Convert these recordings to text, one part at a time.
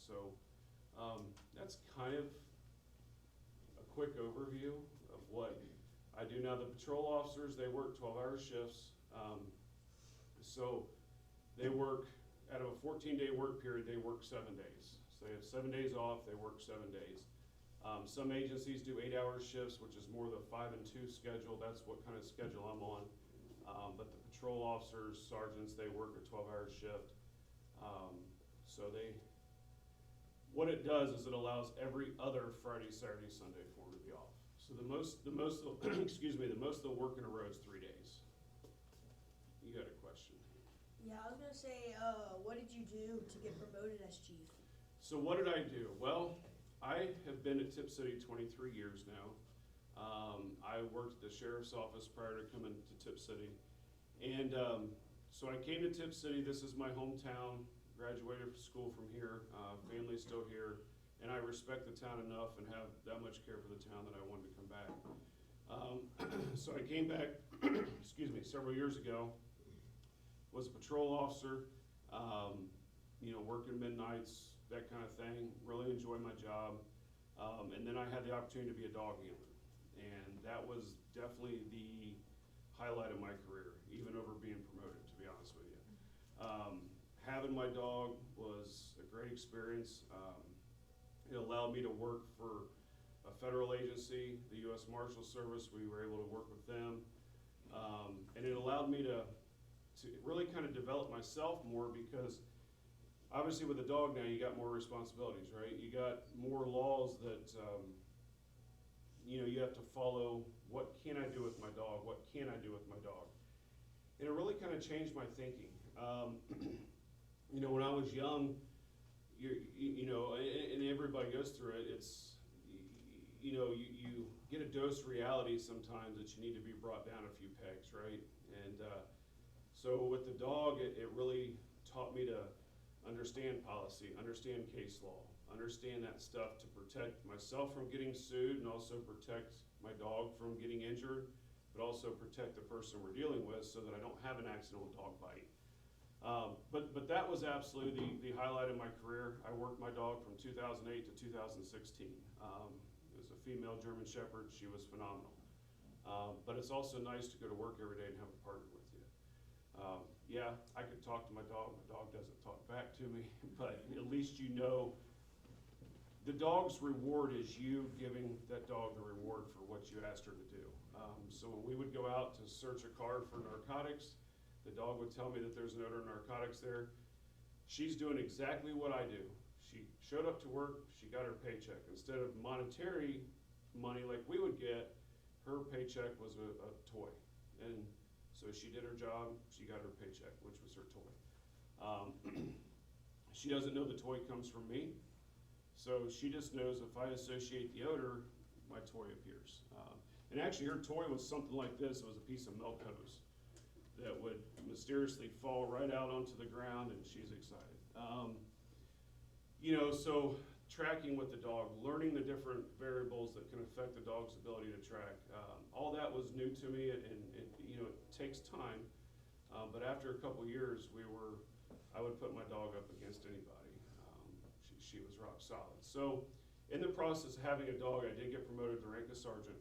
So that's kind of a quick overview of what I do now. The patrol officers, they work 12-hour shifts. So they work, out of a 14-day work period, they work 7 days. So they have 7 days off, they work 7 days. Some agencies do 8-hour shifts, which is more the 5 and 2 schedule. That's what kind of schedule I'm on. But the patrol officers, sergeants, they work a 12-hour shift. So what it does is it allows every other Friday, Saturday, Sunday for them to be off. So the most excuse me, the most they'll work in a row is 3 days. You got a question? Yeah, I was gonna say, what did you do to get promoted as chief? So what did I do? Well, I have been at Tip City 23 years now. I worked at the sheriff's office prior to coming to Tip City. And so I came to Tip City. This is my hometown. Graduated from school from here. Family's still here. And I respect the town enough and have that much care for the town that I wanted to come back. So I came back, excuse me, several years ago. Was a patrol officer, working midnights, that kind of thing. Really enjoyed my job. And then I had the opportunity to be a dog handler. And that was definitely the highlight of my career, even over being promoted, to be honest with you. Having my dog was a great experience. It allowed me to work for a federal agency, the U.S. Marshal Service. We were able to work with them. And it allowed me to really kind of develop myself more, because obviously with a dog now you got more responsibilities, right? You got more laws that you have to follow. What can I do with my dog? What can I do with my dog? And it really kind of changed my thinking. When I was young, and everybody goes through it, you get a dose of reality sometimes that you need to be brought down a few pegs, right? And so with the dog, it really taught me to understand policy, understand case law, understand that stuff to protect myself from getting sued, and also protect my dog from getting injured, but also protect the person we're dealing with so that I don't have an accidental dog bite. But that was absolutely the highlight of my career. I worked my dog from 2008 to 2016. It was a female German Shepherd. She was phenomenal. But it's also nice to go to work every day and have a partner with you. Yeah, I could talk to my dog. My dog doesn't talk back to me, but at least you know the dog's reward is you giving that dog the reward for what you asked her to do. So when we would go out to search a car for narcotics, the dog would tell me that there's an odor of narcotics there. She's doing exactly what I do. She showed up to work, she got her paycheck. Instead of monetary money like we would get, her paycheck was a toy. And so she did her job, she got her paycheck, which was her toy. She doesn't know the toy comes from me, so she just knows if I associate the odor, my toy appears. And actually her toy was something like this. It was a piece of milk hose that would mysteriously fall right out onto the ground, and she's excited. So tracking with the dog, learning the different variables that can affect the dog's ability to track, all that was new to me, and it takes time. But after a couple years, I would put my dog up against anybody. She was rock solid. So in the process of having a dog, I did get promoted to rank of sergeant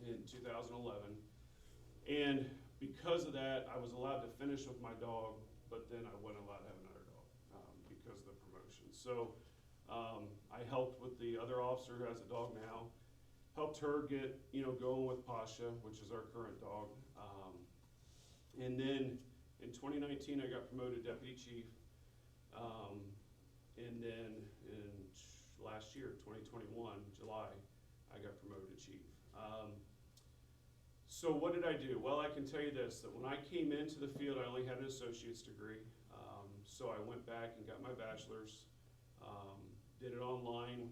in 2011. And because of that, I was allowed to finish with my dog, but then I wasn't allowed to have another dog because of the promotion. So I helped with the other officer who has a dog now, helped her get going with Pasha, which is our current dog. And then in 2019, I got promoted deputy chief. And then in last year, 2021, July, I got promoted to chief. So what did I do? Well, I can tell you this, that when I came into the field, I only had an associate's degree. So I went back and got my bachelor's, did it online,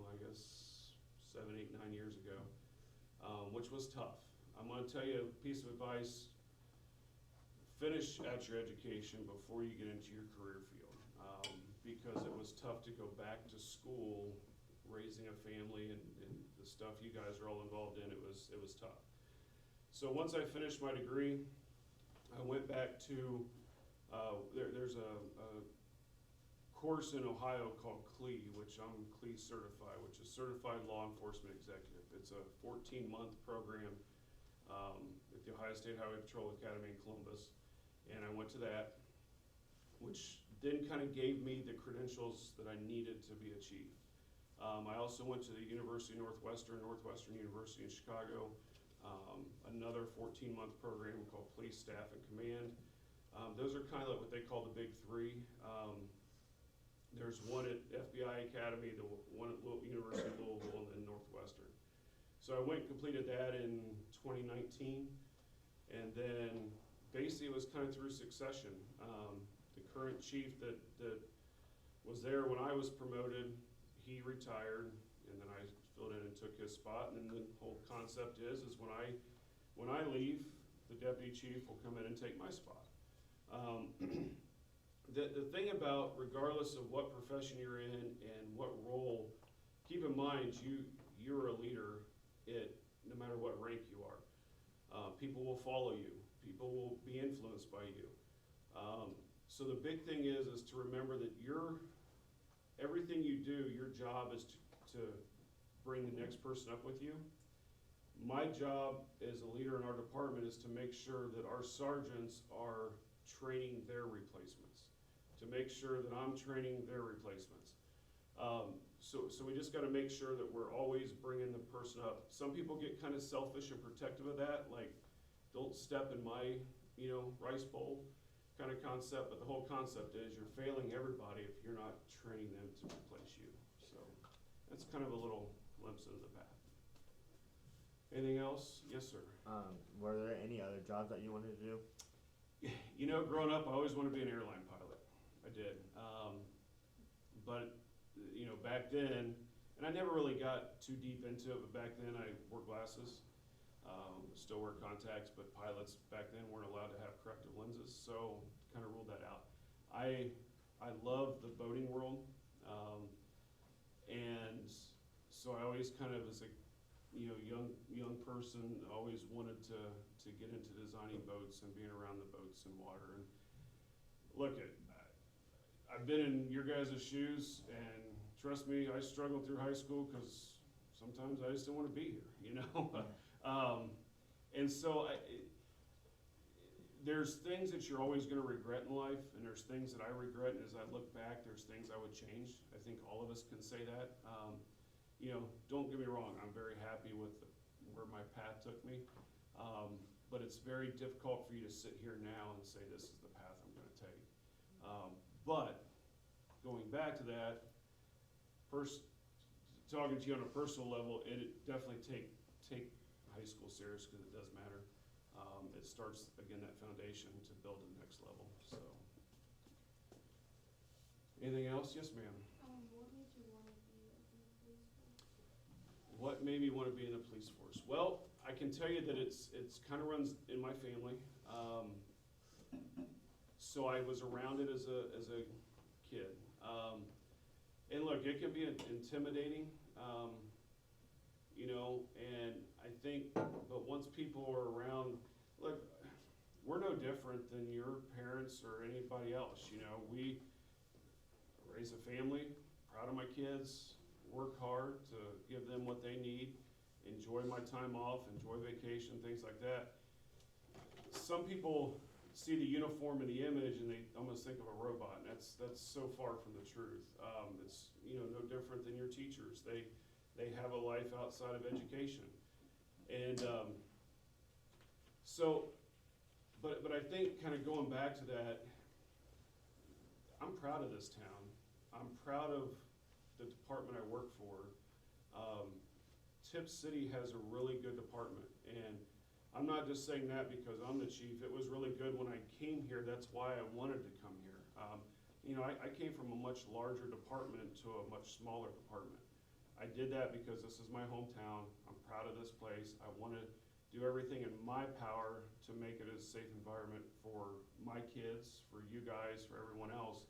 I guess 7, 8, 9 years ago, which was tough. I'm gonna tell you a piece of advice: finish at your education before you get into your career field, because it was tough to go back to school, raising a family and the stuff you guys are all involved in. It was tough. So once I finished my degree, I went back to, there's a course in Ohio called CLE, which I'm CLE certified, which is Certified Law Enforcement Executive. It's a 14-month program at the Ohio State Highway Patrol Academy in Columbus, and I went to that, which then kind of gave me the credentials that I needed to be a chief. I also went to the University of Northwestern University in Chicago, another 14-month program called Police Staff and Command. Those are kind of like what they call the big three. There's one at FBI Academy, the one at University of Louisville, and then Northwestern. So I went and completed that in 2019, and then basically it was kind of through succession. The current chief that was there when I was promoted, he retired, and then I filled in and took his spot. And then the whole concept is when I leave, the deputy chief will come in and take my spot. The thing about, regardless of what profession you're in and what role, keep in mind you're a leader no matter what rank you are. People will follow you. People will be influenced by you. So the big thing is to remember that everything you do, your job is to bring the next person up with you. My job as a leader in our department is to make sure that our sergeants are training their replacements, to make sure that I'm training their replacements. So we just got to make sure that we're always bringing the person up. Some people get kind of selfish and protective of that, like don't step in my rice bowl kind of concept, but the whole concept is you're failing everybody if you're not training them to replace you. So that's kind of a little glimpse into the path. Anything else? Yes, sir. Were there any other jobs that you wanted to do? Growing up, I always wanted to be an airline pilot. I did. But back then, and I never really got too deep into it, but back then I wore glasses, still wear contacts, but pilots back then weren't allowed to have corrective lenses, so kind of ruled that out. I love the boating world, and so I always kind of, as a young person, always wanted to get into designing boats and being around the boats and water. And look, I've been in your guys' shoes, and trust me, I struggled through high school because sometimes I just didn't want to be here, And so there's things that you're always going to regret in life, and there's things that I regret, and as I look back, there's things I would change. I think all of us can say that. Don't get me wrong, I'm very happy with where my path took me, but it's very difficult for you to sit here now and say this is the path I'm going to take. But going back to that, first, talking to you on a personal level, it definitely take high school serious because it does matter. It starts, again, that foundation to build to the next level. So, anything else? Yes, ma'am. What made you want to be in the police force? What made me want to be in the police force? Well, I can tell you that it's kind of runs in my family. So I was around it as a kid. And look, it can be intimidating, and I think, but once people are around, look, we're no different than your parents or anybody else. We raise a family, proud of my kids, work hard to give them what they need, enjoy my time off, enjoy vacation, things like that. Some people see the uniform and the image and they almost think of a robot, and that's so far from the truth. It's no different than your teachers. They have a life outside of education, and but I think kind of going back to that, I'm proud of this town. I'm proud of the department I work for. Tip City has a really good department, and I'm not just saying that because I'm the chief. It was really good when I came here. That's why I wanted to come here. I came from a much larger department to a much smaller department. I did that because this is my hometown. I'm proud of this place. I want to do everything in my power to make it a safe environment for my kids, for you guys, for everyone else.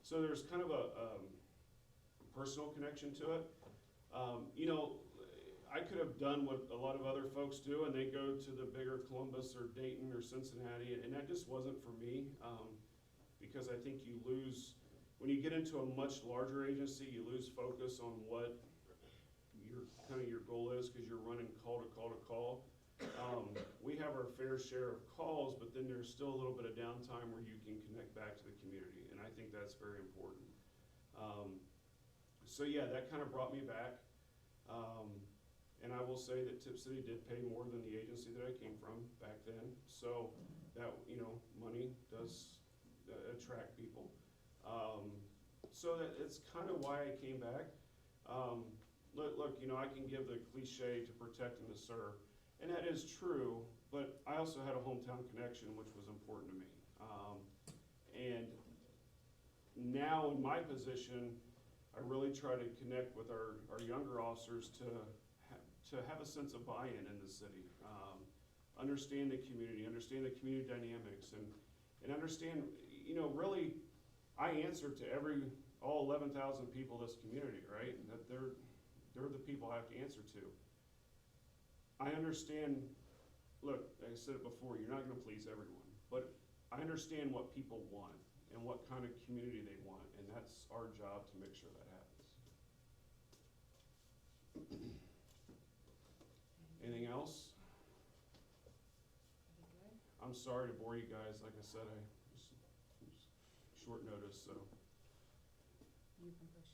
So there's kind of a personal connection to it. I could have done what a lot of other folks do, and they go to the bigger Columbus or Dayton or Cincinnati, and that just wasn't for me, because I think you lose when you get into a much larger agency, you lose focus on what your goal is, because you're running call to call to call. We have our fair share of calls, but then there's still a little bit of downtime where you can connect back to the community, and I think that's very important. So yeah, that kind of brought me back. And I will say that Tip City did pay more than the agency that I came from back then. So that, money does attract people. So that it's kind of why I came back. Look, I can give the cliche to protect and to serve, and that is true, but I also had a hometown connection, which was important to me. And now in my position, I really try to connect with our younger officers to have a sense of buy-in in the city, understand the community dynamics, and understand, really, I answer to all 11,000 people in this community, right? And that they're the people I have to answer to. I understand, look, like I said it before, you're not gonna please everyone, but I understand what people want and what kind of community they want, and that's our job to make sure that happens. Anything else? I'm sorry to bore you guys. Like I said, it was short notice, so. You can push.